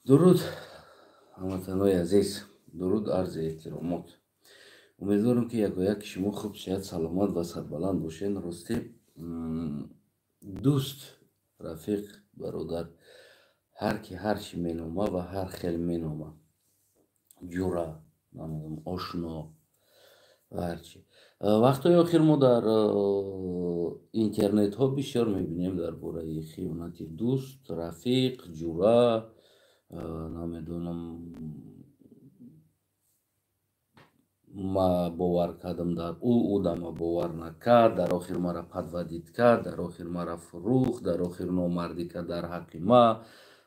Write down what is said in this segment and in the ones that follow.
درود هموطنای عزیز، درود عرض احترامات. امیدوارم که یک شما خوب صحت سلامت و سربلند باشین. راستی دوست، رفیق، برادر، هر کی هر چی مینامه و هر خیل مینامه، جوره، آشنا و هرچی. وقتای آخر ما در اینترنت ها بسیار میبینیم در باره خیانت دوست، رفیق، جوره، نمیدونم ما باور کردم در او در ما باور نکرد، در آخر مرا پدودید کرد، در آخر مرا فروخت، در آخر نامردی کرد در حق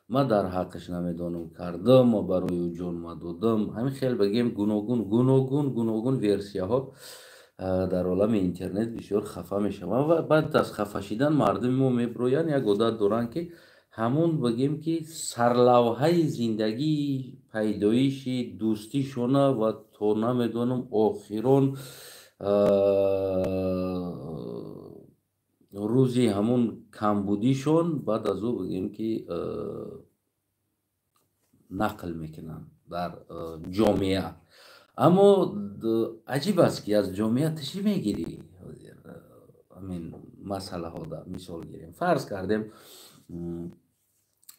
ما در حقش نمیدونم کردم و برای او جان ما دادم. همین خیلی بگیم گوناگون ورسیه ها در عالم اینترنت بسیار خفه میشم و بعد از خفه شدن مردم ما میبروین یک عادت دارن که همون بگیم که سرلوحه زندگی پیدایش دوستی شونه و تو نمیدونم آخرون روزی همون کمبودیشون بعد از او بگیم که نقل میکنن در جامعه. اما عجیب است که از جامعه تشریف میگیری همین مسئله ها. در مثال گیریم، فرض کردیم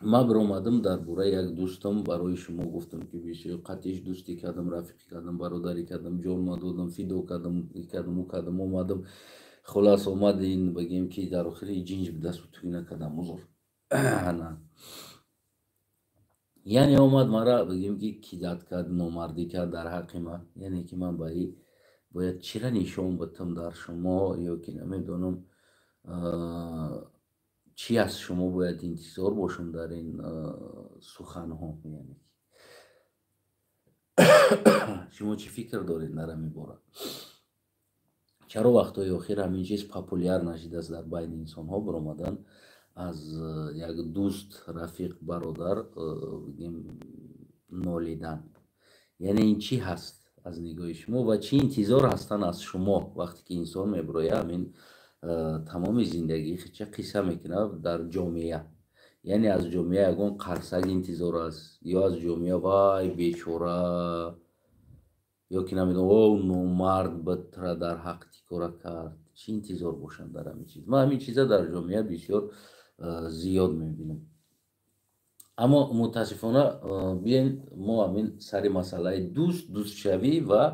ما برآمدم در باره یک دوستم برای شما گفتم که بسیار قطعش دوستی کردم، رفیقی کردم، برادری کردم، جان ما دادم، فیدو کردم اومدم، خلاص اومد این بگیم که در آخر جنج به دست توی نکردم مزار نه، یعنی اومد مرا بگیم که کیدت کرد، نامردی کرد در حق من. یعنی که من باید چرا نشون بدم در شما، یا که نمیدونم چی از شما باید انتظار باشم در این سخن ها. یعنی شما چی فکر دارید در همین باره؟ چرا وقتای آخر همین چیز پاپولیر نشده است در بین انسان ها برآمدن از یک دوست، رفیق، برادر بگیم نالیدن؟ یعنی این چی هست از نگاه شما و چی انتظار هستن از شما وقتی که انسان میبروید همین تمام زندگی چه قصه میکنه در جامعه؟ یعنی از جامعه یکون قرصک انتظار است، یا از جامعه وای بیچاره، یا که نمیدونم او نامرد بتره در حق تیکاره کرد. چی انتظار باشن در همین چیز؟ ما همین چیزا در جامعه بسیار زیاد میبینم. اما متاسفانه بیاین ما همین سر مسئله دوست شوی و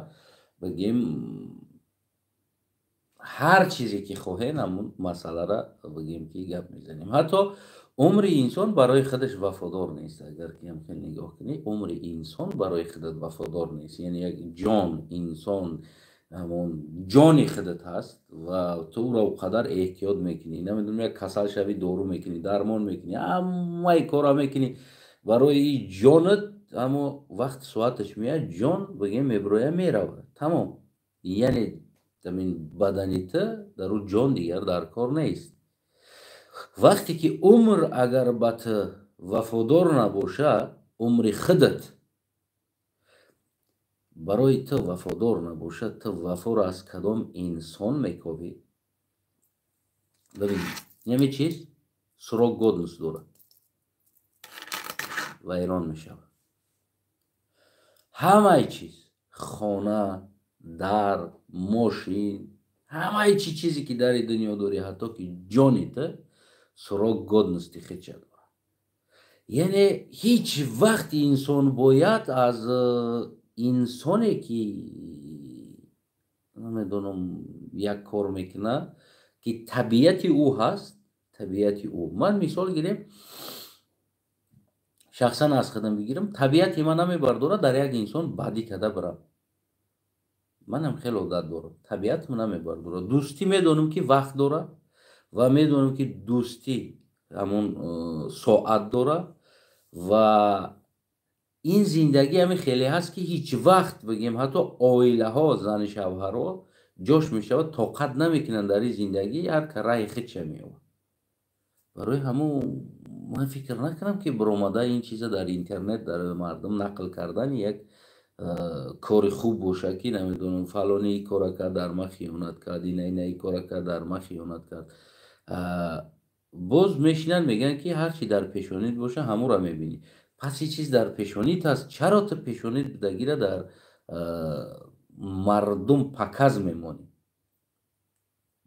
بگیم هر چیزی که خواهین همون مسئله را بگیم که گپ میزنیم. حتی عمر انسان برای خودش وفادار نیست. اگر که هم خیلی نگاه کنی، عمر انسان برای خودت وفادار نیست. یعنی یک جان انسان همون جانی خودت هست و تو را قدر احتیاط میکنی، نمیدونم یک کسل شوی دارو میکنی، درمان میکنی، همه کارا میکنی برای این جانت. اما وقت ساعتش میاد جان بگیم میبروه میروه تمام. یعنی این بدنیت در اون جان دیگر در کار نیست. وقتی که عمر اگر بات وفادار نباشه، عمر خودت برای تو وفادار نباشه، تو وفا را از کدام انسان میکاوی؟ ببین نمی چیز سراغ گودنس دوره و ایران میشه. همه چیز، خانه، در، ماشین، همه چیزی که در دنیا داری، حتی که جانیت، سراغ گودنستی خیچه داره. یعنی هیچ وقت انسان باید از انسانی که نمیدونم یک کار میکنه که طبیعت او هست، طبیعت او، من مثال گیریم شخصا از خودم بگیرم، طبیعت من نمیبرداره در یک انسان بدی کده برم. منم خیلی عادت دارم، طبیعت من نمیبرداره. دوستی میدونم که وقت داره و میدونم که دوستی همون ساعت داره و این زندگی همین خیلی هست که هیچ وقت بگیم حتی آیله ها، زن شوهرها جاش میشود طاقت نمیکنن در این زندگی، هر که رای خود چه میاد. برای همون من فکر نکنم که برآمده این چیزا در اینترنت در مردم نقل کردن یک کار خوب باشه که نمیدونم فلانی ای کار کرد در ما خیانت کرد، این ای کار کرد در ما خیانت کرد. باز میشنن میگن که هر چی در پیشونیت باشه همون را میبینی. پس این چیز در پشونیت هست. چرا تو پشونیت بدگیره در مردم پکز میمونی،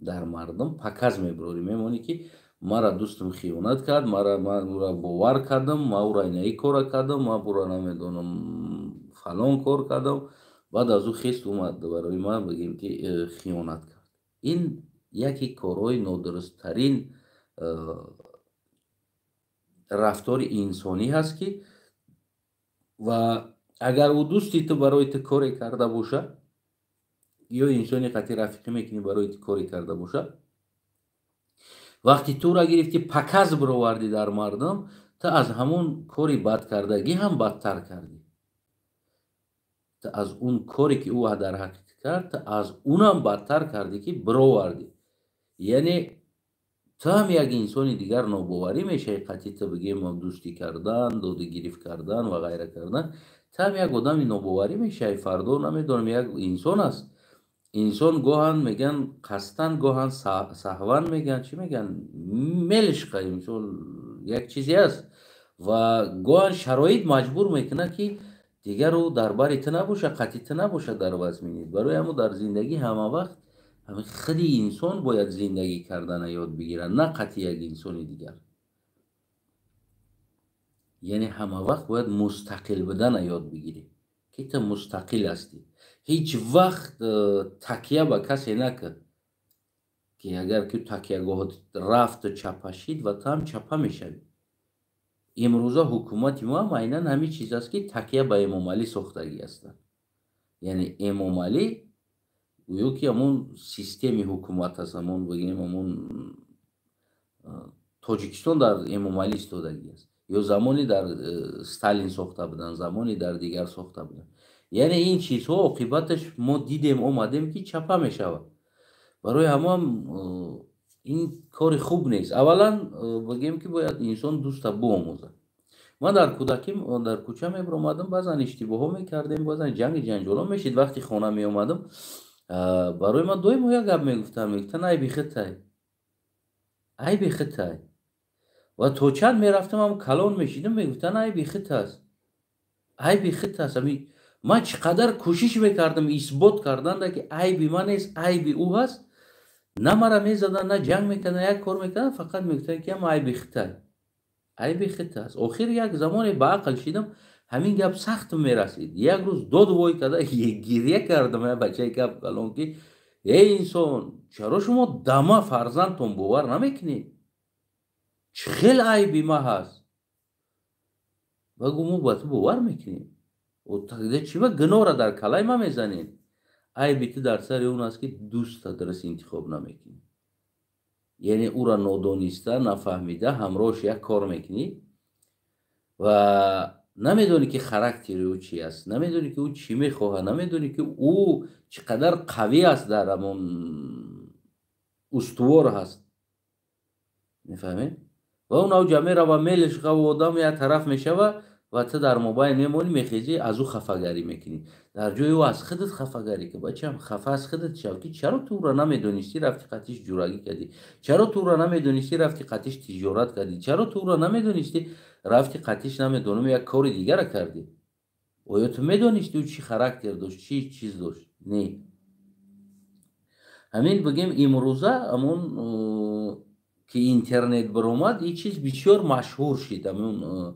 در مردم پکز میبروری، میمونی که مرا دوستم خیانت کرد، من را باور کردم، ما او را اینایی کار کردم، ما برا نمیدونم فلان کار کردم، بعد از او خیست اومد برای ما بگیم که خیانت کرد. این یکی کارهای نادرست ترین رفتار انسانی هست که و اگر او دوستی تو برای تو کاری کرده باشه یا انسانی قطعی رفیقی میکنی برای تو کاری کرده باشه، وقتی تو را گرفتی پکز برآوردی در مردم، تو از همون کاری بد کردگی هم بدتر کردی. تو از اون کاری که او در حقیقت کرد، تو از اونم بدتر کردی که برآوردی. یعنی تو هم یک انسان دیگر ناباوری میشه. قطعی تو بگیم دوستی کردن، داده گرفت کردن و غیره کردن، تو هم یک آدم ناباوری میشه. فردا نمیدونم یک انسان است. انسان گاهن میگن قصدن، گاهن سهون میگن، چی میگن، ملش قایم یک چیزی است و گاهن شرایط مجبور میکنه که دیگر رو در باری تو نباشه، قطعی تو نباشه در وزمینید. برای همون در زندگی همه وقت همین خودی انسان باید زندگی کردن یاد بگیرن، نه قطعی یک انسان دیگر. یعنی همه وقت باید مستقل بدن یاد بگیری که تو مستقل هستی. هیچ وقت تکیه به کسی نکرد که اگر که تکیه گاهت رفت چپشید و تو هم چپه میشوی. امروزه حکومت ما هم عیناً همین چیز است که تکیه به امام علی ساختگی هستن. یعنی امام علی گویا که همون سیستم حکومت هست، همون بگیم همون تاجیکستان در امام علی استادگی است، یا زمانی در ستالین ساخته بودن، زمانی در دیگر ساخته بودن. یعنی این چیزها عاقبتش ما دیدیم اومدیم که چپه میشود. برای همه این کار خوب نیست. اولا بگیم که باید انسان دوست بیاموزد. من در کودکیم در کوچه میبرامدم، بعضن اشتباه ها میکردیم، بعضن جنجال ها میشید. وقتی خانه میامدم برای من دوی یک گپ میگفتن ای بیخطای، ای بیخطای. و تو چند میرفتم هم کلان میشیدم، میگفتن ای بیخط است، ای بیخط است. من چقدر کوشش میکردم اثبات کردن که عیبی من نیست، عیبی او هست. نه مرا میزدن، نه جنگ میکنن، یک کار میکنن، فقط میگفتن که ما عیبی خطه، عیبی خطه است. آخر یک زمان به عقل شدم، همین گپ سخت میرسید. یک روز دو وای کرده، یک گریه کردم بچه گپ کلان که ای انسان، چرا شما دما فرزندتون باور نمیکنید؟ چه خیلی عیبی ما هست. بگو ما با تو باور میکنیم و تقدیر چی با گناه را در کلای ما میزنیم. عیبی تو در سر اون است که دوست درست انتخاب نمیکنی. یعنی او را نادانسته، نفهمیده همراهش یک کار میکنی و نمیدونی که خاراکتر او چی است، نمیدونی که او چی میخواه، نمیدونی که او چقدر قوی است، در همون استوار هست. میفهمی؟ و اون او جمعه را و میلش و آدم یک طرف میشه و تو در موبایل میمونی، میخیزی، از او خفگری میکنی. در جای او از خودت خفگری که بچه هم خفه از خودت شو که چرا تو را نمیدونستی رفتی قطعش جورایی کردی، چرا تو را نمیدونستی رفتی قطعش تجارت کردی، چرا تو را نمیدونستی رفتی قطعش نمیدونم یک کار دیگر کردی. و یا تو میدونستی او چی خاراکتر داشت، چی چیز داشت؟ نه. همین بگیم امروزه همون که اینترنت برآمد، این چیز بسیار مشهور شد. همون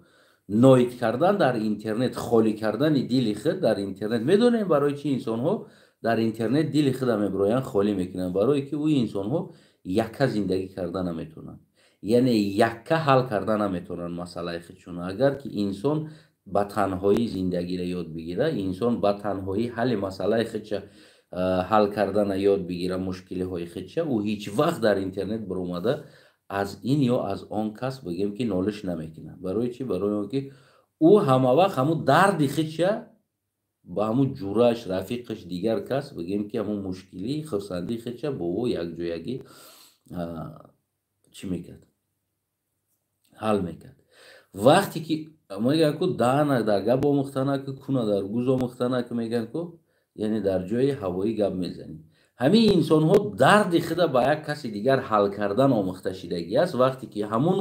نوید کردن در اینترنت، خالی کردن دل خود در اینترنت. میدونیم برای چی انسان ها در اینترنت دل خود میبرن خالی میکنن؟ برای که اوی انسان ها یکه زندگی کردن نمیتونن، یعنی یکه حل کردن نمیتونن مسئله خودشون. اگر که انسان با تنهایی زندگی را یاد بگیره، انسان با تنهایی حل مسئله خودش حل کردن یاد بگیره، مشکلی های خودش، او هیچ وقت در اینترنت برآمده از این یا از آن کس بگیم که نالش نمیکنه. برای چی؟ برای که او همه وقت همون درد خودش با همون جورش، رفیقش، دیگر کس بگیم که همون مشکلی خرسندی خودش با او یک جایگی چی میکرد؟ حل میکرد. وقتی که میگن که دهن در گب آموختنه که کنه در گوز آموختنه که میگن که یعنی در جای هوایی گپ میزنی. همین انسان ها درد خود با یک کسی دیگر حل کردن آموخته شدگی است. وقتی که همون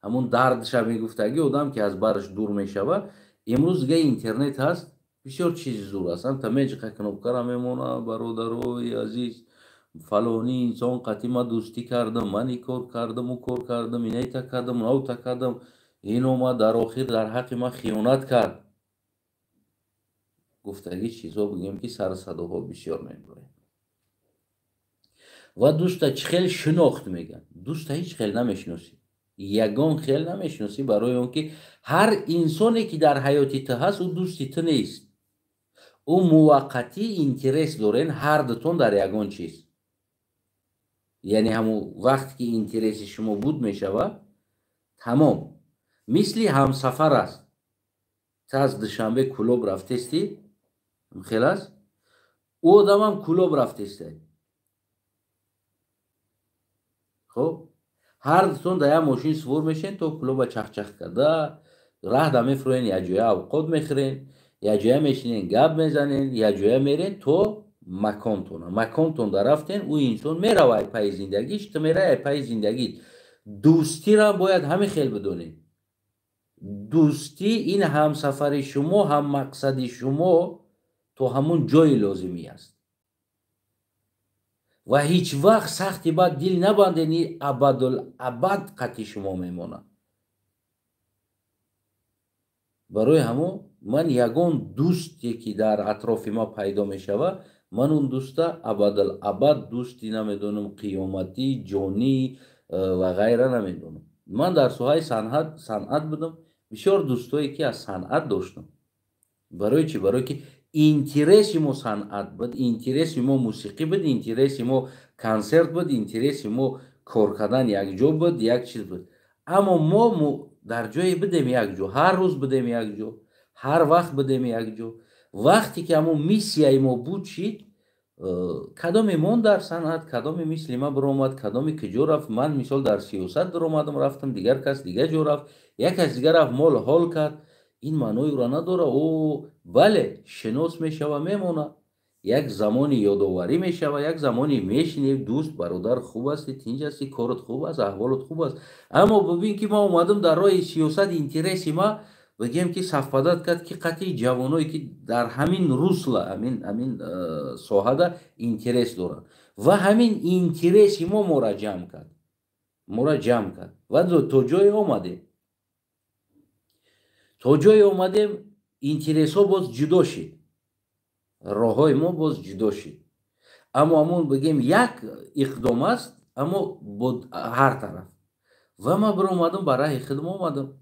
همون دردش میگفتگی آدم که از برش دور میشوه. امروز دیگه اینترنت هست، بسیار چیزی زور است. هم تمیج کنوبکر میمونه برادروی عزیز فلانی انسان قطعی ما دوستی کردم، من این کار کردم او کار کردم، اینه تا کردم او تا کردم، این اومد در آخر در حق ما خیانت کرد. گفتگی چیزا بگیم که سر صداها بسیار میبره. و دوستا چه خیلی شناخت میگن، دوستا هیچ خیلی نمیشناسی، یگان خیلی نمیشناسی، برای اون که هر انسانی که در حیاتی تو هست او دوستی تو نیست، او موقتی اینترس دارن هر دوتون در یگان چیز. یعنی همون وقتی که اینترس شما بود میشوه تمام مثلی همسفر است. تا از دوشنبه کلوب رفتستی خلاص او آدم هم کلوب رفتسته، خب هر دوتون در یک ماشین سوار میشین تو کلوب چخ کرده راه دا میفروین، یا جویا اوقات میخرین، یا جویا میشینین گپ میزنین، یا جویا میرین تو مکانتون در رفتین. او انسان میره پای زندگیش، تو میره پای زندگیت. دوستی را باید همین خیلی بدونین. دوستی این همسفر شما، هم مقصد شما تو همون جای لازمی است و هیچ وقت سختی بعد دل نبندین، ابد قطعی شما میمونه. برای همون من یگان دوستی که در اطراف ما پیدا میشوه، من اون دوستا ابد دوستی نمیدونم، قیامتی جانی و غیره نمیدونم. من در سوهای صنعت بودم، بسیار دوستایی که از صنعت داشتم. برای چی؟ برای که اینترس ما صنعت بود، اینترس ما موسیقی بود، اینترس ما کنسرت بود، اینترس ما کار کردن یک جا بود، یک چیز بود. اما ما در جای بدیم یک جا، هر روز بدیم یک جا، هر وقت بدیم یک جا. وقتی که همون میسیای ما بود شید، کدام من در صنعت، کدام مثل ما برآمد، کدامی که جو رفت. من مثال در سیاست در اومدم رفتم، دیگر کس دیگر جو رفت، یک کس دیگر رفت مال حال کرد. این معنی را نداره. او بله شناس میشوه میمونه، یک زمانی یادآوری میشوه، یک زمانی میشینی دوست برادر خوب است، تینج هستی، کارت خوب است، احوالت خوب است. اما ببین که ما اومدم در راه سیاست، اینترسی ما بگیم که صفادت کرد که قطعی جوانایی که در همین روسلا همین ساحه اینترس دارن و همین اینترسی ما مراجعه کرد و تو جای اومدیم اینترس ها باز جدا شد، راه های ما باز جدا شد. اما همون بگیم یک اقدام است اما بود هر طرف. و ما بر اومدم برای خدمت اومدم.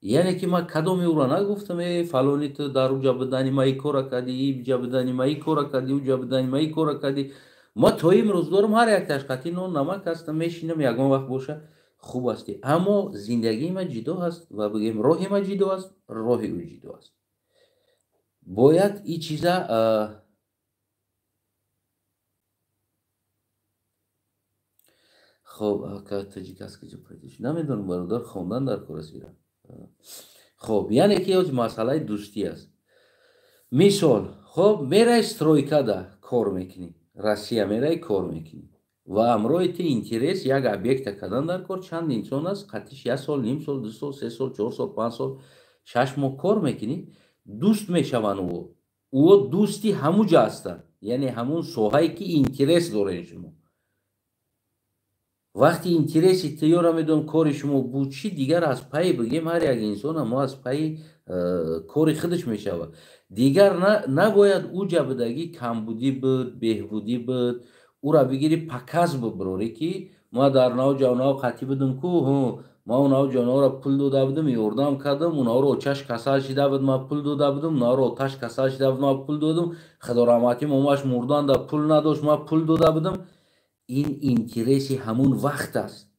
یعنی که ما کدومی او را نگفتم فلانی تو در اونجا بدنی ما ای کار کردی، اینجا بدنی ما ای کار کردی، اونجا بدنی ما ای کار کردی. ما تا امروز دارم هر یک تشقتی نون نمک هستم میشینم یگان وقت باشه خوب هستی. اما زندگی ما جدا هست و بگیم راه ما جدا است، راه او جدا است. باید این چیزا خب که تجیک است که جو پیداش نمیدونم برادر خوندن در کورسی را. خب یعنی که از مسئله دوستی است. مثال خب میره استرویکا دا کار میکنی، روسیه میره کار میکنی و امروی تی اینترس یک ابیکت کردن در کار چند انسان است، قطعش یک سال، نیم سال، 2 سال، 3 سال، 4 سال، 5 سال، 6 ماه کار میکنی، دوست میشون. او دوستی هموجا هستن، یعنی همون سوهایی که اینترس داره شما. وقتی اینترسی تیارا میدون کار شما بود چی دیگر از پای بگیم هر یک انسان ما از پای کار خودش میشوه. دیگر نباید او جبدگی کمبودی بود، بهبودی بود، او را بگیری پکز ببروری که ما در ناو جانا قطعی بدم کو ما اوناو جانا را پول داده بودم یوردم کردم، اونا رو چش کسال شده بود ما پول داده بودم، اونا رو تش کسال شده بود ما پول دادم، خدا رحمتی ماماش مردان دا پول نداشت ما پول داده بودم. این اینترسی همون وقت است.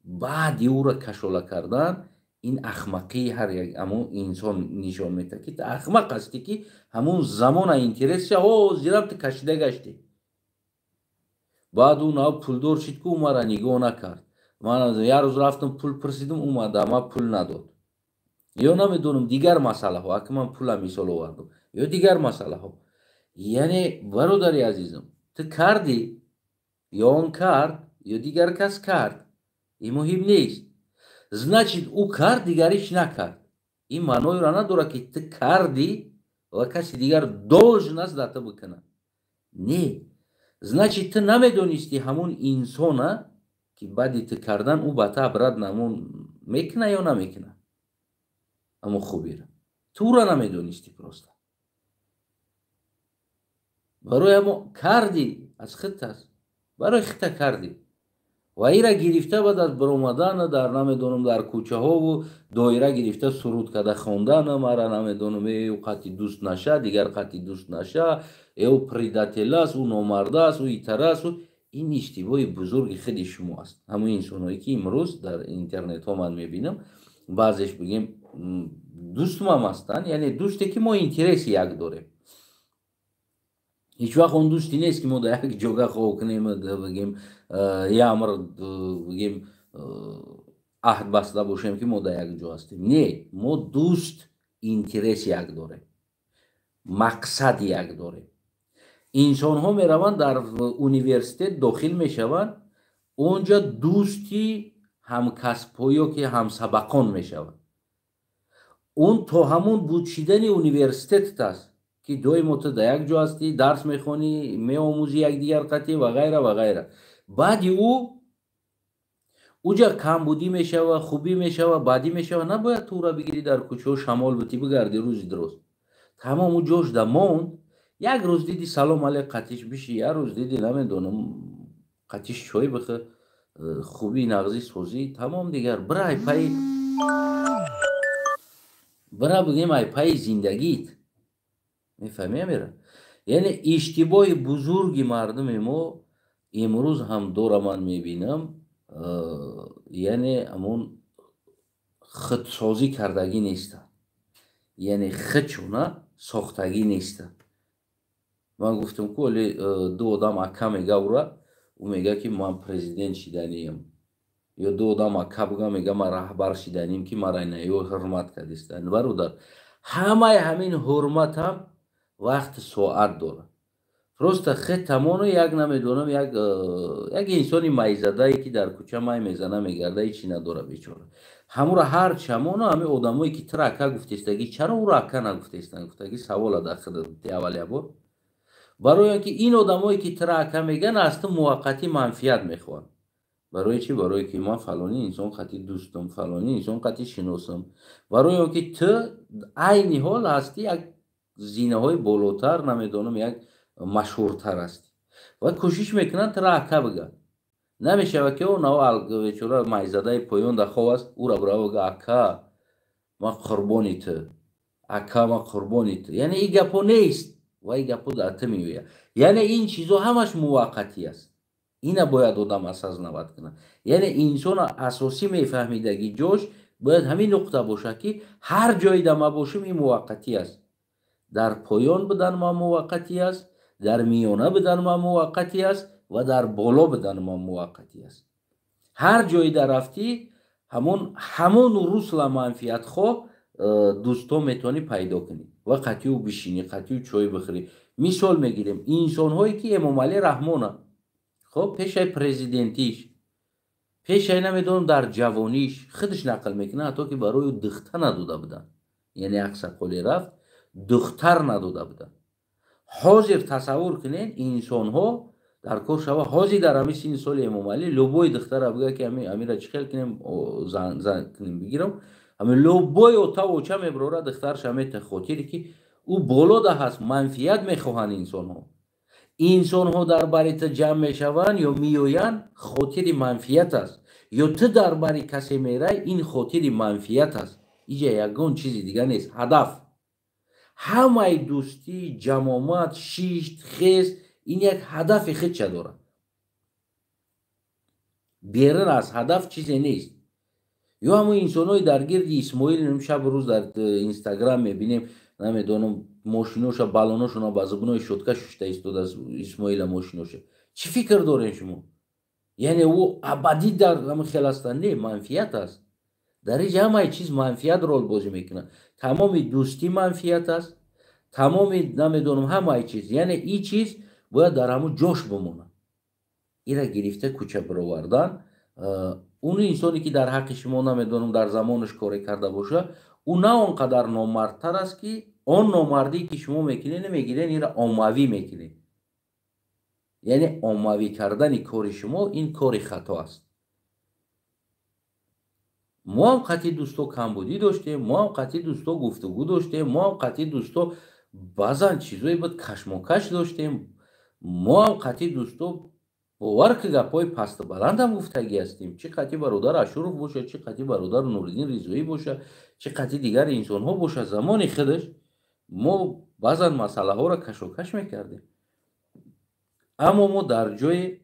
بعد او را کشاله کردن این اخمقی هر یک همون انسان نشان میده که احمق هستی که همون زمان اینترس زیرم تو کشیده گشتی. بعد اون پولدار شد که او را نگاه نکرد. من یه روز رفتم پول پرسیدم اومد اما پول نداد. یا نمیدونم دیگر مسئله ها که من پول مثال آوردم یا دیگر مسئله ها. یعنی برادری عزیزم تو کردی یا اون کرد یا دیگر کس کرد، این مهم نیست. значит ӯ кард дигариш накард. ин маъноеро надорад ки ту кардӣ ва каси дигар должен аст дар ту бикунад. не, значит ту намедонистӣ ҳамон инсона ки баъди ту кардан ӯ ба та брад намон мекунад ё намекунад ҳамон хубиро туро намедонистӣ просто. барои ҳамо кардӣ аз худ аст, барои хута кардӣ ва ира гирифта баъд аз биромадан дар намедонам дар кӯчаҳову доира гирифта суруд карда хондан мара намедонам ӯ қатъи дӯст наша, дигар қатъи дӯст наша, ӯ предател аст, ӯ номарда аст, ӯ итар аст. ин иштибоҳи бузурги худи шумо аст. ҳамон инсонҳое ки имрӯз дар интернетҳо ман мебинам баъзеш бигем дӯстмам ҳастанд, яъне дӯсте ки мо интереси як дорем. ҳеҷ вақт он дӯсти нест ки мо дар як ҷога хоҳ кунем бигем ямр бигем аҳд баста бошем ки мо дар як ҷо ҳастем. не, мо дӯст интереси як дорем, мақсади як дорем. инсонҳо мераванд дар университет дохил мешаванд, онҷа дӯсти ҳамкасбҳо ё ки ҳамсабақон мешаванд. он то ҳамон будшидани университетт аст ки доимо ту дар як ҷо ҳастӣ, дарс мехонӣ, меомӯзӣ якдигар қатъи ва ғайра ва ғайра. баъди уҷа камбудӣ мешава, хубӣ мешава, бадӣ мешава. набояд тура бигирӣ дар кӯчаҳо шамол битӣ бигарди рӯзи дуроз. тамом ӯ ҷошда монд. як рӯз диди салом алек қатиш бишӣ, як рӯз диди намедонам қатиш чой бихӯ, хубӣ нағзӣ созӣ, тамом дигар бира айпаи бира бигем айпаи зиндагит. мефаҳмем ира? яъне иштибоҳи бузурги мардуми мо имрӯз ҳам дора ман мебинам, яъне ҳамон худсозӣ кардагӣ неста, яъне худшона сохтагӣ неста. ман гуфтам ку оле ду одам ака мега ура, ӯ мега ки ман президент шиданиям, ё ду одам ака буга мега ман раҳбар шиданим ки мара инаё ҳурмат кардистанд. бародар, ҳамаи ҳамин ҳурматам вақту соат дорад. просто худ тамоно як намедонам як инсони майзадае ки дар кӯча май мезана мегарда ҳечи надора бечора. ҳамура ҳар чамоно ҳамин одамое ки тура ака гуфтестагӣ чаро ӯро ака нагуфтестанд, гуфтагӣ савола дар худат аввалия бор. барои он ки ин одамое ки тура ака меган аз ту муваққатӣ манфиат мехоҳанд. барои чӣ? барое ки ман фалони инсон қатъи дӯстам, фалони инсон қатъи шиносам. барои он ки ту айни ҳол ҳастӣ як зинаҳои болотар, намедонам як машҳуртар ҳастӣ ва кӯшиш мекунанд тура ака бигӯянд. намешавад ки бечора майзадаи поён дар хоб аст, ӯра бира бигӯ ака ман қурбони ту, ака ман қурбони ту. яъне ин гапҳо нест ва ин гапҳо дар ту меояд. яъне ин чизҳо ҳамаш муваққатӣ аст. ина бояд одам асознават кунад. яъне инсон асосӣ мефаҳмидагӣ ҷош бояд ҳамин нуқта бошад ки ҳар ҷойда ман бошам ин муваққатӣ аст. дар поён будан ман муваққатӣ аст, дар миёна будан ман муваққатӣ аст ва дар боло будан ман муваққатӣ аст. ҳар ҷойда рафтӣ ҳамон русла манфиатхоҳ дӯстон метавонӣ пайдо кунӣ ва қатъиу бишинӣ, қатъиу чой бихӯрӣ. мисол мегирем инсонҳое ки эмомалӣ раҳмона, хоб пешаи президентиш, пешаи намедонам дар ҷавониш худаш нақл мекунад ҳатто ки барои духта надода буданд. яъне як сақоле рафт духтар надода буданд. ҳозир тасаввур кунед инсонҳо дар кор шава, ҳозир дар ҳамин синни соли эмомалӣ лӯбои духтара буга ки амира чӣ хел кунем зан кунем бигирам, ҳамин лӯбои ота оча мебарора духтарша мета, хотире ки ӯ болода ҳаст, манфиат мехоҳанд инсонҳо. инсонҳо дар бари ту ҷамъ мешаванд ё меоянд хотири манфиат аст, ё ту дар бари касе мерай ин хотири манфиат аст. иҷа ягон чизи дигар нест, ҳадаф. ҳамаи дӯстӣ, ҷамомат, шишт, хест ин як ҳадафи худша дорад. берун аз ҳадаф чизе нест. ё ҳамон инсонҳои дар гирди исмоил шабу рӯз дар инстаграм мебинем, намедонам мошиноша балоношона ба зубунои шотка шушта истодаст исмоила мошиноша. чӣ фикр дорем шумо? яъне ӯ абадӣ дар ҳамин хел ҳастанд? не, манфиат аст. дар инҷа ҳамаи чиз манфиат ролбозӣ мекунад. тамоми дӯстӣ манфиат аст, тамоми намедонам ҳамаи чиз. яъне ин чиз бояд дар ҳамон ҷош бимонад. ира гирифта кӯча бировардан اون انسانی که در حق شما نمیدونم در زمانش کاری کرده باشه او نه اونقدر نامردتر است که اون نامردی که شما میکنین نمیگیرین این را عموی میکنین. یعنی عموی کردن کار شما این کار خطا است. ما هم قطعی دوستا کمبودی داشتیم، ما هم قطعی دوستا گفتگو داشتیم، ما هم قطعی دوستا بعضا چیزایی بود کشمکش داشتیم، ما هم قطعی دوستا باور که گپای پست بلند هم گفتگی هستیم، چه قطعی برادر اشرف باشه، چه قطعی برادر نورالدین رضایی باشه، چه قطعی دیگر انسان ها باشه، زمان خودش ما بعضا مسئله ها را کشمکش میکردیم. اما ما در جای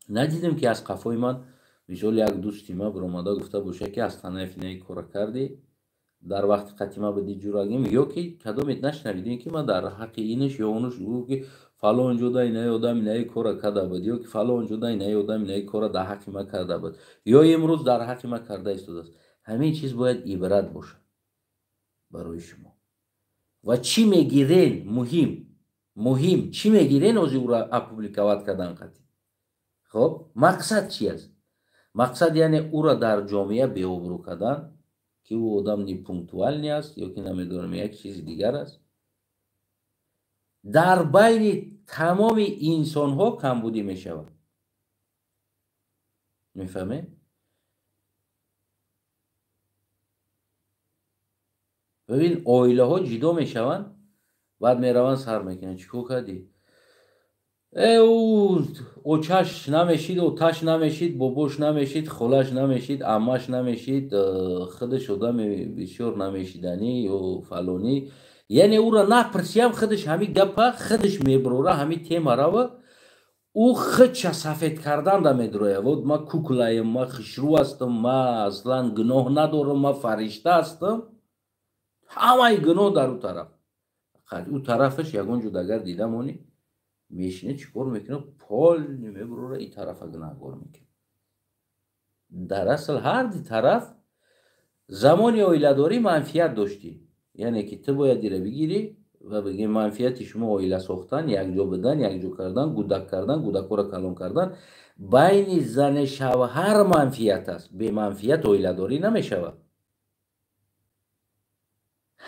ندیدیم که از قفای من مثال یک دوستی ما برآمده گفته باشه که از تنه فینای کار کردی در وقت قتیمه بدی جوراگیم یا که کدامت نشنویدین که من در حق اینش یا اونش گفت که فلان جدا اینه آدم اینه کار کرده بود یا که فلان جدا اینه آدم اینه کار در حق ما کرده بود یا امروز در حق ما کرده ایستاده است. همین چیز باید عبرت باشه برای شما. و چی میگیرین مهم چی میگیرین از او را اپوبلیکوات کردن قطعی. خب مقصد چی است؟ مقصد یعنی او را در جامعه بی‌آبرو کردن که او آدم نیپونکتوال نیست یا که نمیدونم یک چیز دیگر است. در بین تمام انسان ها کمبودی می شود. میفهمه؟ ببین آیله ها جدا می شوند بعد می روند سر میکنن چیکار کردی؟ او چش نمیشید او تش نمیشید بابوش نمیشید خلاش نمیشید عمش نمیشید خودش آدم بسیار نمیشیدنی و فلانی. یعنی او را نپرسیم خودش همین گپه خودش میبروره همین تیمه رو او خودش سفید کردن دا میدروه و ما کوکلایم ما خشرو هستم ما اصلا گناه ندارم ما فرشته هستم همه گناه در او طرف. او طرفش یگان جداگر دیدم اونی میشینه چیکار میکنه پال میبروره این طرف گناهگار میکنه. در اصل هر دی طرف زمانی آیله داری منفیت داشتی یعنی که تو باید دیره بگیری و بگی منفیت شما آیله ساختن یک جا بدن یک جا کردن گودک ها را کلان کردن. بین زن شوهر منفیت است به منفیت آیله داری نمیشود.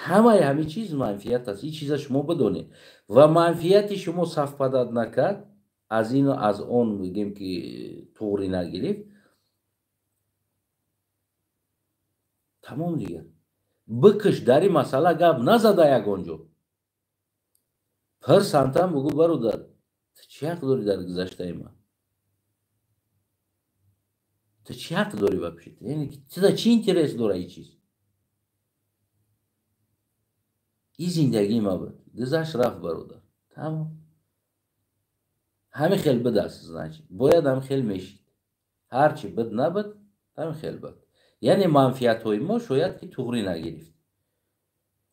همه چیز منفیت است این چیز شما بدونید و منفیت شما صف پدد نکرد از این و از اون بگیم که طوری نگیرید تمام دیگه بکش در این مسئله گپ نزده یگانجا پر سنتم بگو برادر تو چی حق داری در گذشته من تو چی حق داری بپشید یعنی تو چی اینترس داره این چیز این زندگی ما بود گذشت رفت برادر تمام همه خیل بد است زنچ باید هم خیل میشید هرچی بد نبد هم خیل بد. یعنی منفیت های ما شاید که توغری نگرفت.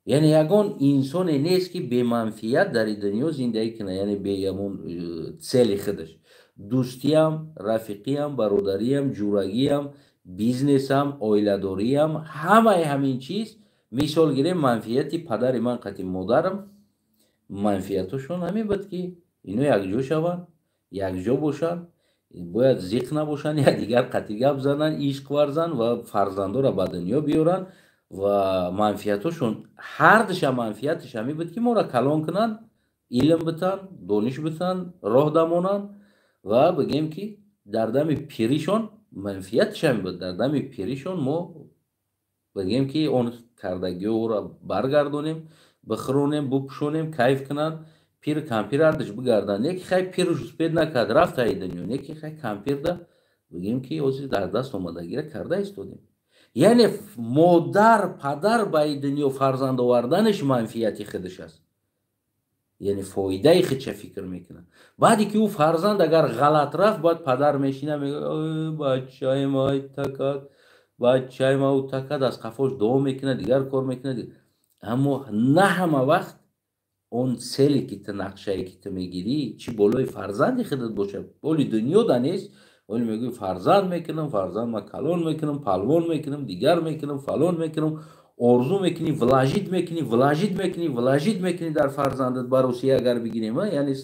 یعنی یگان انسان نیست که به منفیت در دنیا زندگی کنه یعنی به یمون سیل خودش دوستی هم رفیقی هم برادری هم جورگی هم بیزنس هم آیله‌داری هم همین چیز مثال گیریم منفیتی پدر من قطعی مادرم منفیتشون همین بود که اینو یک جا شوند یک جا باشن باید زیق نباشن یا دیگر قطعی گپ زنن عشق ورزن و فرزنده را به دنیا بیارن و منفیتشون هر دش منفیتش همین بود که ما را کلان کنن علم بتن دانش بتن راه دمانن و بگیم که در دم پیریشون منفیتش همین بود در دم پیریشون ما بگیم که اون کردگی او را برگردونیم بخرونیم بپشونیم کیف کنن پیر کمپیر اردش بگردن یکی خیلی پیرش سپید نکرد رفت های دنیا یکی خیلی کمپیر ده بگیم که اوزی در دست آمدگیره کرده ایستادیم. یعنی مادر پدر به دنیا فرزند آوردنش منفیتی خودش است یعنی فایده خود چه فکر میکنه. بعدی که او فرزند اگر غلط رفت باید پدر میشینه میگه بچه ما تکد بچه ما او تکد از قفاش دو میکنه دیگر کار میکنه اما نه همه وقت اون سلی که تو نقشه که تو میگیری چی بالای فرزندی خودت باشه بالی دنیا دا نیست ولی میگوی فرزند میکنم فرزند ما کلون میکنم پلوان میکنم دیگر میکنم فلان میکنم آرزو میکنی ولاجید میکنی در فرزندت باروسی اگر بگیریم یعنی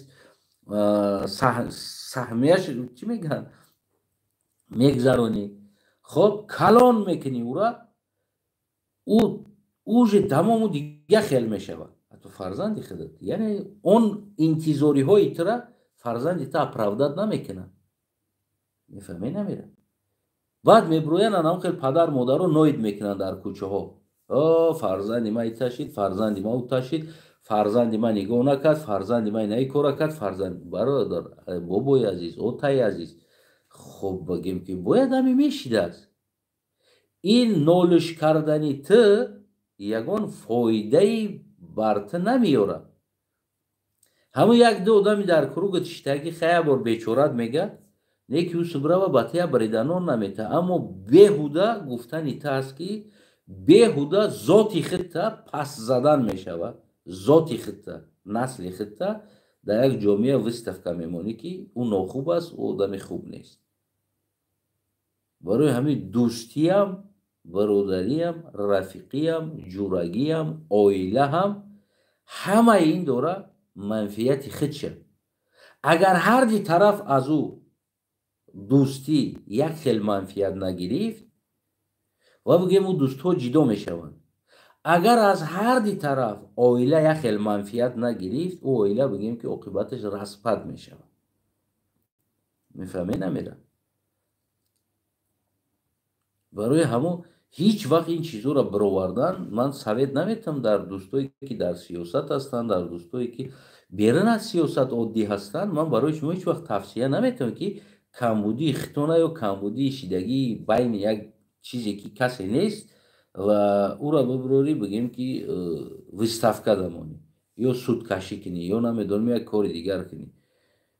سهمیش چی میگن میگذرونی خب کلان میکنی او را، او تمام دیگه خیل میشود تو فرزندی خودت. یعنی اون انتظاری های تو را فرزندی تا اپرودت نمیکنه. میفهمی نمیره. بعد میبروین هم خیلی پدر مادر رو نوید میکنن در کوچه ها. فرزندی ما تاشید، فرزندی ما او تاشید، فرزندی ما نگاه نکرد، فرزندی ما نهی کورا کرد، فرزند برادر بابای عزیز، اوتای عزیز، خب بگیم که باید همی میشید است. این نولش کردنی تو یگان فایده بر تو نمیاره. همون یک دو آدمی در کروگ تشتگی خیلی بار بیچورت میگه نیکی او سبرا و بطیه بریدنان نمیته، اما بیهوده گفتنی تا هست که بیهوده ذاتی خطه پس زدن میشود. ذاتی خطه، نسل خطه در یک جامعه وستفکه میمونی که اون ناخوب است، او آدم خوب نیست. برای همین دوستی هم، برادری هم، رفیقی هم، جورگی هم، آیله هم، همه این دوره منفیت خودشه. اگر هر دی طرف از او دوستی یک خیل منفیت نگرفت و بگیم او دوست ها جدا میشوند. اگر از هر دی طرف آیله یک خیل منفیت نگرفت، او آیله بگیم که عاقبتش رسپد میشود. میفهمی نمیره. برای همون هیچ وقت این چیزو را برآوردن من سوید نمیتم در دوستایی که در سیاست هستند، در دوستایی که بیرون از سیاست عادی هستند. من برای شما هیچ وقت توصیه نمیتم که کمبودی ختونه یا کمبودی شیدگی بین یک چیزی که کسی نیست و او را ببروری بگیم که وستفکه دمانی یا سود کشی کنی یا نمیدونم یک کار دیگر کنی.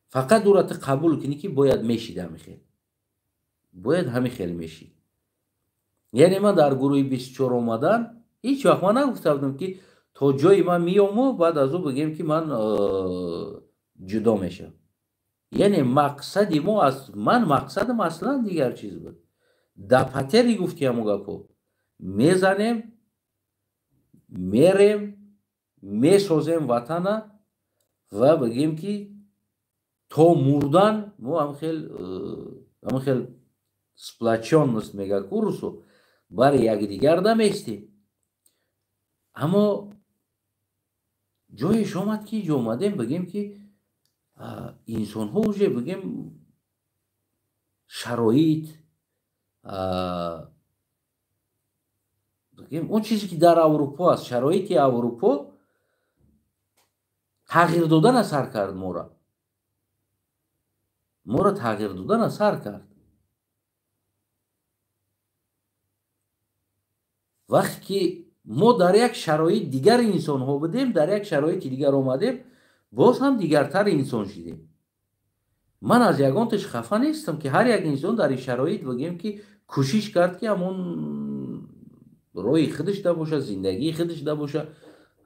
فقط او را قبول کنی که باید میشید همین خیل، باید همین خیل میشید. یعنی من در گروه 24 اومدن هیچ وقت من نگفته بودم که تا جای من میام و بعد از او بگیم که من جدا میشم. یعنی مقصدی ما از من مقصدم اصلا دیگر چیز بود. دپتری گفتی همو گپو میزنیم، میریم، میسازیم وطن و بگیم که تا مردن ما هم خیل سپلاچیون میگه کورسو برای یک دیگر نمیستیم. اما جایش آمد که جا آمدیم بگیم که انسان ها اوجه بگیم شرایط بگیم اون چیزی که در اروپا است، شرایط اروپا تغییر دادن اثر کرد. ما را تغییر دادن اثر کرد. وقتی که ما در یک شرایط دیگر انسان ها بودیم، در یک شرایط دیگر آمدیم، باز هم دیگرتر انسان شدیم. من از یگانتش خفه نیستم که هر یک انسان در این شرایط بگیم که کوشش کرد که همون روی خودش ده باشه، زندگی خودش ده باشه.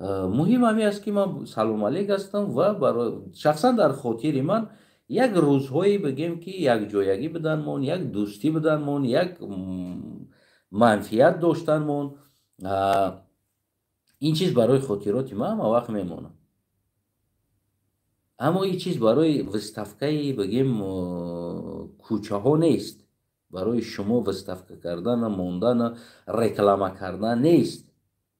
مهم همی است که من سلام علیک هستم و برای شخصا در خاطر من یک روزهایی بگیم که یک جایگی بدن مون، یک دوستی بدن مون، یک منفیت داشتن مون. این چیز برای خاطرات من هم وقت میمونه. اما این چیز برای وستفکه بگیم کوچه ها نیست. برای شما وستفکه کردن، موندن، رکلامه کردن نیست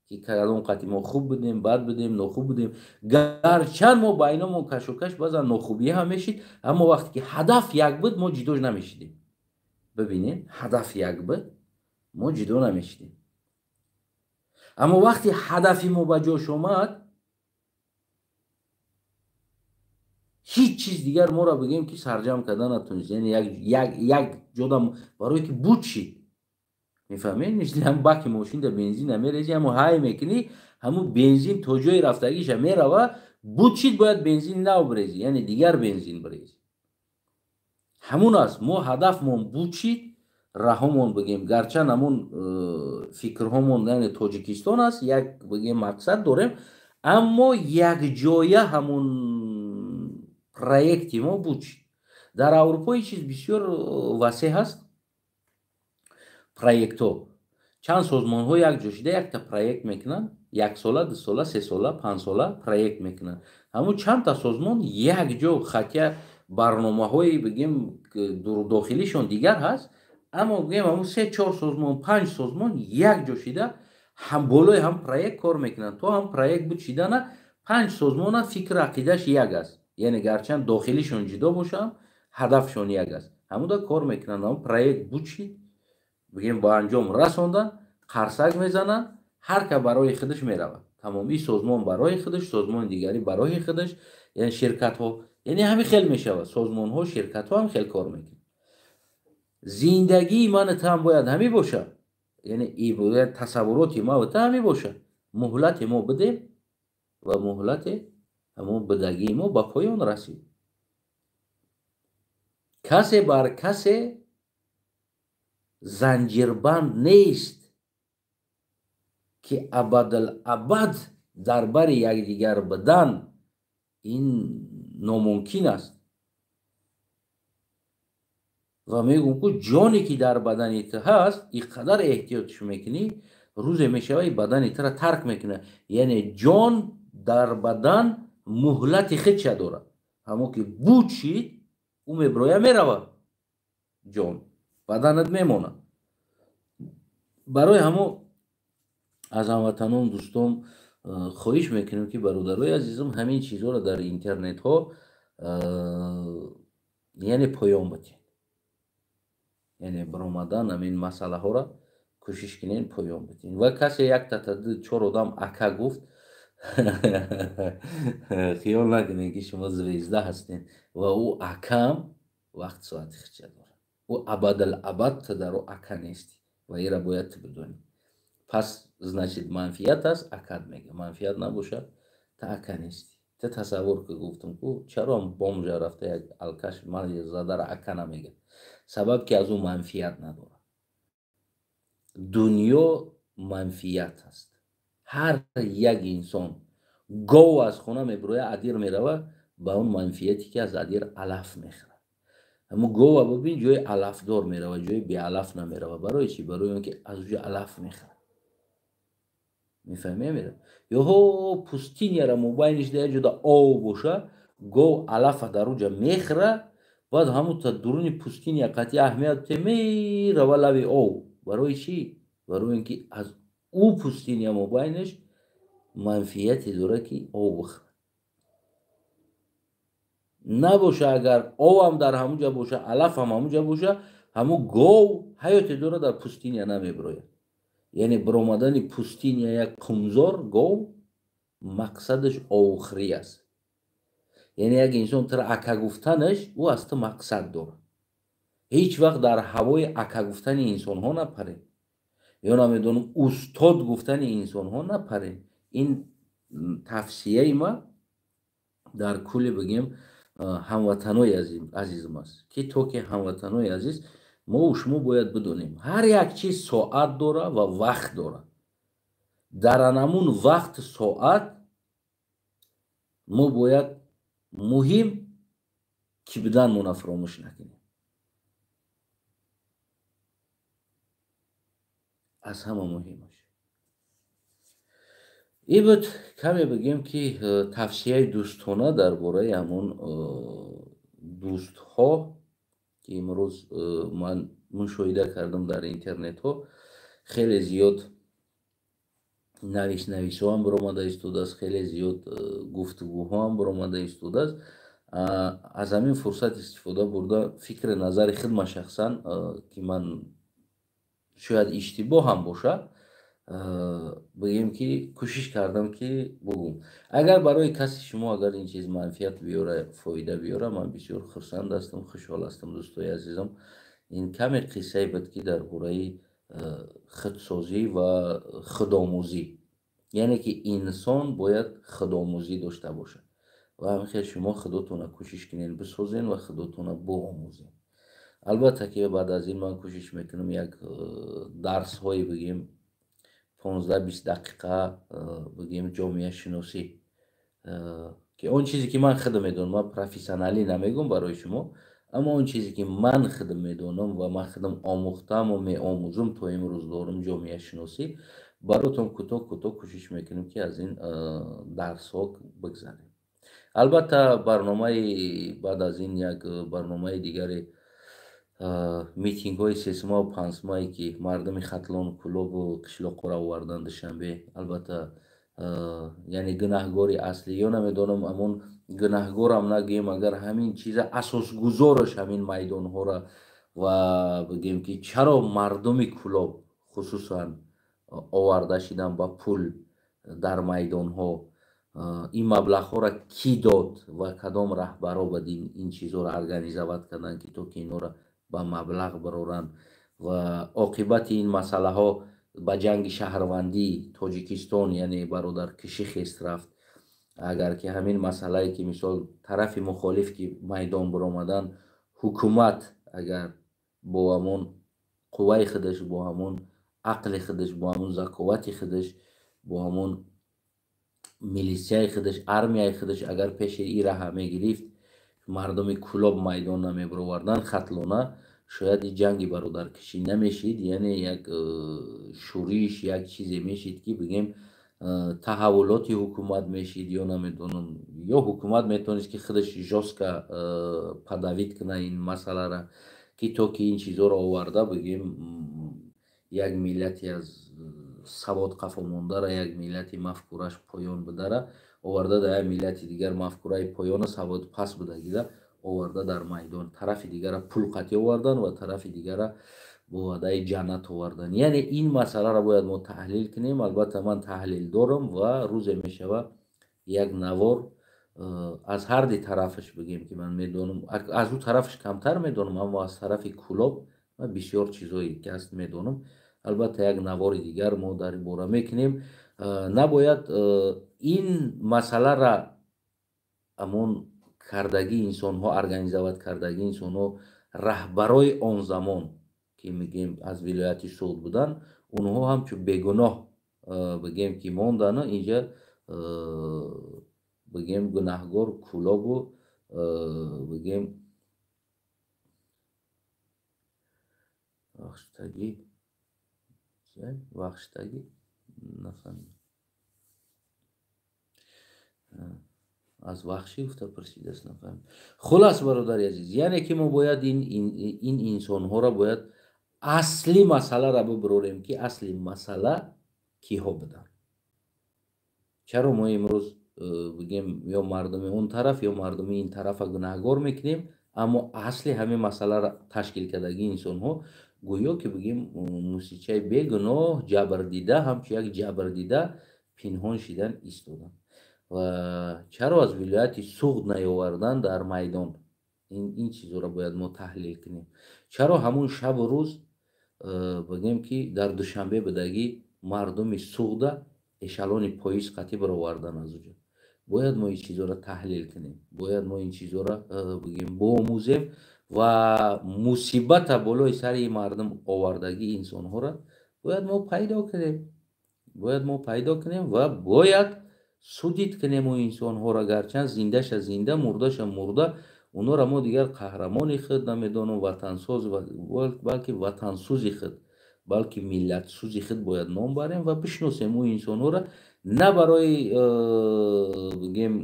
که کلام قطعی ما خوب بدیم، بد بدیم، ناخوب بدیم. گرچند ما بینامون کش و کش بازم ناخوبی هم میشید، اما وقتی که هدف یک بود ما جداش نمیشیدیم. ببینید هدف یک بود ما جدا نمیشیدیم. اما وقتی هدفی ما به جاش اومد، هیچ چیز دیگر ما را بگیم که سرجم کردن نتونست. یعنی یک جدا برای که بود شید. میفهمید؟ مثل هم باک ماشین در بنزین نمیریزی، اما های میکنی همون بنزین تو جای رفتگیش میره بود شید باید بنزین نو بریزی، یعنی دیگر بنزین بریزی. همون است. ما هدفمون بود شید، راهمون بگیم گرچند همون فکرهمون یعنی تاجیکستان است، یک بگیم مقصد داریم، اما یک جایه همون پروژه ما بود شید. در اروپا این چیز بسیار وسیع هست. پروژه ها چند سازمان ها یک جا شده یک تا پروژه میکنن، 1 ساله، 2 ساله، 3 ساله، 5 ساله پروژه میکنن. همون چند تا سازمان یک جا خطیه برنامه های بگیم داخلیشون دیگر هست، аммо гӯем ҳамун 3-4 созмон 5 созмон як ҷо шида ҳам болои ҳам проект кор мекунанд. То ҳам проект буд шидана 5 созмона фикр ақидаш як аст. Яъне гарчанд дохилишон ҷудо бошанд, ҳадафшон як аст. ҳамуда кор мекунанд. ҳамун проект буд шид, бигем ба анҷом расонданд, қарсак мезананд, ҳар ка барои худаш меравад. Тамом ин созмон барои худаш, созмони дигари барои худаш, яъне ширкатҳо, яъне ҳамин хел мешавад. Созмонҳо, ширкатҳо ҳам хел кор мекунанд. зиндагии мани там бояд ҳамин бошад. яъне бояд тасаввуроти ма ва та ҳамин бошад. муҳлате мо бидем ва муҳлате ҳамон бидагии мо ба поён расид. касе бар касе занҷирбанд нест ки абадалабад дар бари якдигар будан ин номумкин аст. ва мегӯм ку ҷоне ки дар бадани ту ҳаст, иққадар эҳтиётш мекунӣ, рӯзе мешавад бадани тура тарк мекунад. яъне ҷон дар бадан муҳлати худша дорад. ҳамо ки буд шид, ӯ меброя меравад ҷон, баданат мемонад. барои ҳамо аз ҳамватанон дӯстон хоҳиш мекунем ки бародарои азизам ҳамин чизҳоро дар интернетҳо яъне поён батиҳед. яъне баромадан ҳамин масъалаҳоро кӯшиш кунед поён батиҳед. ва касе як татаду 4 одам ака гуфт, хиёл накунед ки шумо звезда ҳастед ва ӯ акам вақт соати худша дорад. ӯ абадалабад ту дар ӯ ака нести ва инро бояд ту бидонӣ. пас значит манфиат аст, акат мега. манфиат набошад, ту ака нести. ту тасаввур ку гуфтам ку чаро бомжа рафта як алкаш ман задара ака намегӯяд. сабаб ки аз ӯ манфиат надорад. дунё манфиат аст. ҳар як инсон гов аз хона мебироя адир меравад, ба он манфиате ки аз адир алаф мехӯрад. ҳамун гова бубин ҷои алафдор меравад, ҷои беалаф намеравад. барои чӣ? барои он ки аз ӯ ҷо алаф мехӯрад. мефаҳмем? ёҳо пустинияро мобайниш да як ҷода ов боша, гов алафа дар уҷа мехӯра, баъд ҳамун та дуруни пустиния қатъи аҳамият те мерава лави ов. барои чӣ? барои он ки аз ӯ пустиния мобайниш манфиате дорад ки ов бихӯрад. набоша агар овам дар ҳамун ҷа боша, алафам ҳамун ҷа боша, ҳамун гов ҳаёте дорад, дар пустиния намебирояд. яъне биромадани пустиния як қумзор гов мақсадаш овхӯрӣ аст. яъне як инсон тура ака гуфтанаш ӯ аз ту мақсад дорад. ҳеҷ вақт дар ҳавои ака гуфтани инсонҳо напаред, ё намедонам устод гуфтани инсонҳо напаред. ин тавсияи ман дар кулли бигем ҳамватанои азизам аст ки то ки ҳамватанои азиз мо шумо бояд бидонем ҳар як чиз соат дорад ва вақт дорад. дар анамун вақту соат мо бояд муҳим ки буданмона фаромӯш накунем. аз ҳама муҳимаш ин буд каме бигем ки тавсияи дӯстона дар бораи ҳамон дӯстҳо ки имрӯз ман мушоҳида кардам дар интернетҳо. хеле зиёд нависҳо ҳам баромада истодааст, хеле зиёд гуфтугӯҳо ҳам баромада истодааст. аз ҳамин фурсат истифода бурда фикри назари худман шахсан ки ман шояд иштибоҳ ҳам бошад, бигем ки кӯшиш кардам ки бугӯм. агар барои каси шумо агар ин чиз манфиат биёра, фоида биёра, ман бисёр хурсанд ҳастам, хушҳол ҳастам. дӯстои азизам, ин каме қиссае буд ки дар бораи худсозӣ ва худомӯзӣ, яъне ки инсон бояд худомӯзӣ дошта бошад ва ҳамихел шумо худотонро кӯшиш кунед бисозед ва худотонро биомӯзед. албатта ки баъд аз ин ман кӯшиш мекунам як дарсҳои бигем 15-20 дақиқа бигем ҷомеашиносӣ, ки он чизе ки ман худам медонам, ман профессионалӣ намегӯям барои шумо, аммо он чизе ки ман худам медонам ва ман худам омӯхтам ва меомӯзам то имрӯз дорам ҷомеашиносӣ, баротон кӯтоҳ кӯшиш мекунем ки аз ин дарсҳо бигзарем. албатта барномаи баъд аз ин як барномаи дигаре митингҳои сесимаву панҷсимае ки мардуми хатлон кӯлобу қишлоқҳоро овардан душанбе, албатта яъне гунаҳгори аслӣ ё намедонам амон гунаҳгорам нагӯем, агар ҳамин чиза асосгузораш ҳамин майдонҳоро ва бигӯем ки чаро мардуми кӯлоб хусусан оварда шидан ба пул дар майдонҳо, ин маблағҳоро кӣ дод ва кадом раҳбаро бад ин чизҳоро организоват карданд ки то ки инҳоро ба маблағ бароранд ва оқибати ин масъалаҳо ба ҷанги шаҳрвандӣ Тоҷикистон яъне бародаркишӣ хест рафт. Агар ки ҳамин масъалае ки мисол тарафи мухолиф ки майдон биромаданд, ҳукумат агар бо ҳамон қувваи худаш, бо ҳамон ақли худаш, бо ҳамон заковати худаш, бо ҳамон милисияи худаш, армияи худаш агар пеши ира ҳаме гирифт, мардуми кӯлоб майдон намебароварданд хатлона, шояд ин ҷанги бародаркишӣ намешид, яъне як шӯриш, як чизе мешид ки бигӯем таҳаввулоти ҳукумат мешид, ё намедонам, ё ҳукумат метавонист ки худаш жёстка подавид кунад ин масъаларо, ки то ки ин чизҳоро оварда бигӯем як миллати аз савод қафо мондара, як миллати мафкураш поён будара оварда дар як миллати дигар мафкураи поёну савод пас будагида оварда дар майдон тарафи дигара пулқатӣ овардан ва тарафи дигара бо ваъдаи ҷаннат овардан. Яъне ин масъаларо бояд мо таҳлил кунем. Албатта ман таҳлил дорам ва рӯзе мешава як навор аз ҳарди тарафаш бигӯем ки ман медонам, аз ӯ тарафаш камтар медонам, аммо аз тарафи кӯлоб ман бисёр чизҳои ҳаст медонам. Албатта як навори дигар мо дар ин бора мекунем. Набояд ин масъаларо амон кардагии инсонҳо, организоват кардагии инсонҳо, раҳбарои он замон ки мегӯем аз вилояти суд буданд, онҳо ҳамчун бегуноҳ бигӯем ки мондану инҷа бигӯем гунаҳгор кӯлобу бигӯем вахштагӣ нафаҳмидам, аз вахшӣ гуфта пурсидааст, нафаҳмидам. Хулас бародари азиз, яъне ки мо бояд ин инсонҳоро бояд асли масъаларо бибирорем ки асли масъала киҳо буданд. Чаро мо имрӯз бигӯем ё мардуми он тараф ё мардуми ин тарафа гунаҳгор мекунем, аммо асли ҳамин масъаларо ташкил кардагии инсонҳо гӯё ки бигӯем мусичаи бегуноҳ ҷабрдида ҳамчун як ҷабрдида пинҳон шидан истоданд. Ва чаро аз вилояти суд наёварданд дар майдон? Ин чизҳоро бояд мо таҳлил кунем. Чаро ҳамон шабу рӯз бигӯем ки дар душанбе будагӣ мардуми суғда эшалони поиз қатъӣ бироварданд аз уҷо. Бояд мо ин чизҳоро таҳлил кунем, бояд мо ин чизҳоро бигӯем боомӯзем ва мусибата болои сари мардум овардагии инсонҳоро бояд мо пайдо кунем ва бояд судит кунем ӯ инсонҳоро, гарчанд зиндаша зинда, мурдаша мурда, онҳоро мо дигар қаҳрамони худ намедонам, ватансоз, балки ватансӯзи худ, балки миллатсӯзи худ бояд ном барем ва бишносем ӯ инсонҳоро, на барои бигӯем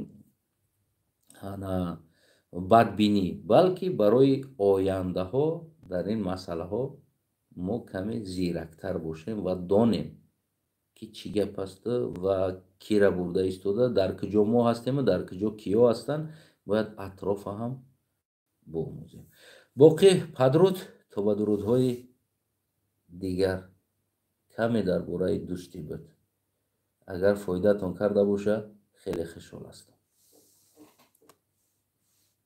бадбинӣ, балки барои ояндаҳо дар ин масъалаҳо мо каме зирактар бошем ва донем ки чӣ гап асту ва кира бурда истода, дар куҷо мо ҳастему, дар куҷо киё ҳастанд, бояд атрофа ҳам боомӯзем. Боқӣ падруд то ба дурудҳои дигар. Каме дар бораи дӯстӣ буд. Агар фоидаатон карда боша, хеле хушҳол ҳастам.